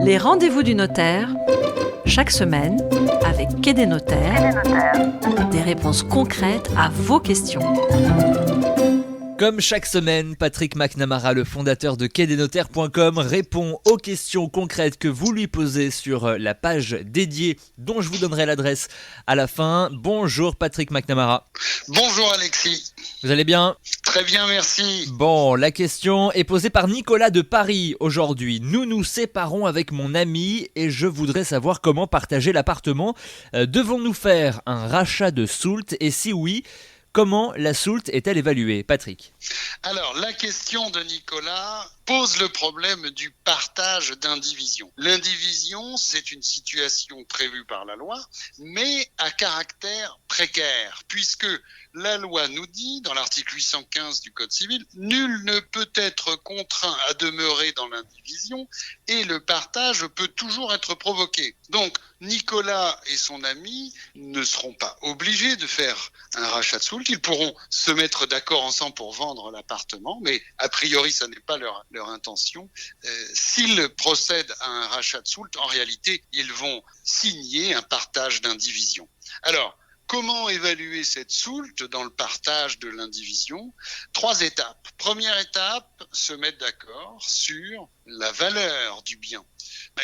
Les rendez-vous du notaire, chaque semaine, avec Quai des notaires, des réponses concrètes à vos questions. Comme chaque semaine, Patrick McNamara, le fondateur de quai-des-notaires.com, répond aux questions concrètes que vous lui posez sur la page dédiée dont je vous donnerai l'adresse à la fin. Bonjour Patrick McNamara. Bonjour Alexis. Vous allez bien ? Très bien, merci. Bon, la question est posée par Nicolas de Paris aujourd'hui. Nous nous séparons avec mon ami et je voudrais savoir comment partager l'appartement. Devons-nous faire un rachat de soult et si oui, comment la soult est-elle évaluée, Patrick ? Alors, la question de Nicolas pose le problème du partage d'indivision. L'indivision, c'est une situation prévue par la loi, mais à caractère précaire, puisque la loi nous dit, dans l'article 815 du Code civil, nul ne peut être contraint à demeurer dans l'indivision et le partage peut toujours être provoqué. Donc, Nicolas et son ami ne seront pas obligés de faire un rachat de soult. Ils pourront se mettre d'accord ensemble pour vendre l'appartement, mais a priori, ça n'est pas leur intention. S'ils procèdent à un rachat de soult, en réalité, ils vont signer un partage d'indivision. Alors, comment évaluer cette soult dans le partage de l'indivision ? 3 étapes. Première étape, se mettre d'accord sur la valeur du bien.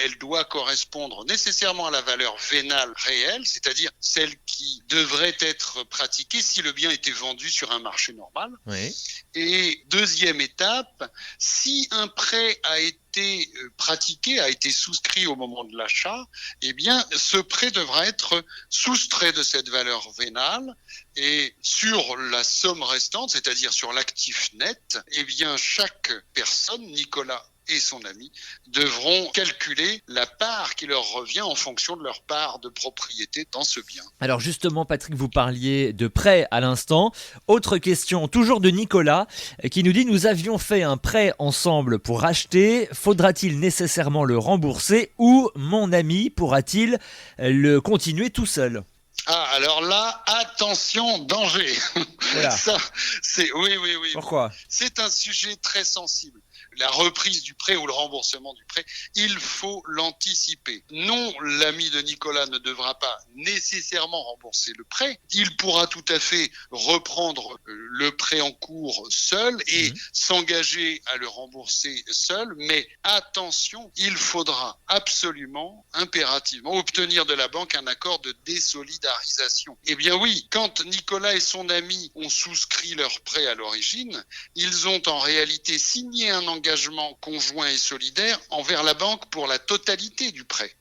Elle doit correspondre nécessairement à la valeur vénale réelle, c'est-à-dire celle qui devrait être pratiquée si le bien était vendu sur un marché normal. Oui. Et deuxième étape, si un prêt a été pratiqué, a été souscrit au moment de l'achat, eh bien, ce prêt devra être soustrait de cette valeur vénale et sur la somme restante, c'est-à-dire sur l'actif net, eh bien, chaque personne, Nicolas et son ami, devront calculer la part qui leur revient en fonction de leur part de propriété dans ce bien. Alors justement, Patrick, vous parliez de prêt à l'instant. Autre question, toujours de Nicolas, qui nous dit « Nous avions fait un prêt ensemble pour acheter. Faudra-t-il nécessairement le rembourser ou mon ami pourra-t-il le continuer tout seul ?» Ah, alors là, attention, danger. Voilà. Ça, oui. Pourquoi ? C'est un sujet très sensible. La reprise du prêt ou le remboursement du prêt, il faut l'anticiper. Non, l'ami de Nicolas ne devra pas nécessairement rembourser le prêt. Il pourra tout à fait reprendre le prêt en cours seul et s'engager à le rembourser seul. Mais attention, il faudra absolument, impérativement, obtenir de la banque un accord de désolidarisation. Eh bien oui, quand Nicolas et son ami ont souscrit leur prêt à l'origine, ils ont en réalité signé un engagement conjoint et solidaire envers la banque pour la totalité du prêt.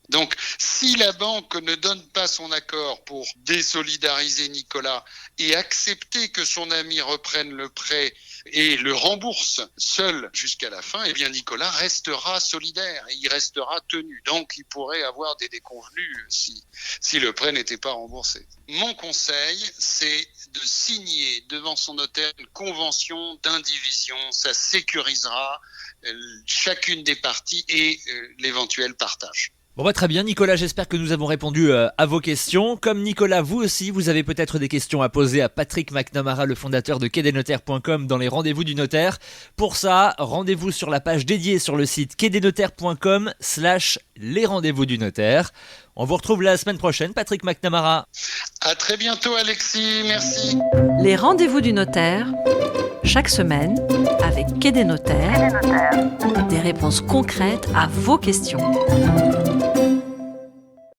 Donc, si la banque ne donne pas son accord pour désolidariser Nicolas et accepter que son ami reprenne le prêt et le rembourse seul jusqu'à la fin, eh bien Nicolas restera solidaire et il restera tenu. Donc, il pourrait avoir des déconvenues si le prêt n'était pas remboursé. Mon conseil, c'est de signer devant son notaire une convention d'indivision. Ça sécurisera chacune des parties et l'éventuel partage. Bon très bien Nicolas, j'espère que nous avons répondu à vos questions. Comme Nicolas, vous aussi, vous avez peut-être des questions à poser à Patrick McNamara, le fondateur de quai-des-notaires.com dans les rendez-vous du notaire. Pour ça, rendez-vous sur la page dédiée sur le site quai-des-notaires.com/les rendez-vous du notaire. On vous retrouve la semaine prochaine, Patrick McNamara. À très bientôt Alexis, merci. Les rendez-vous du notaire, chaque semaine, avec Quai des notaires, des réponses concrètes à vos questions.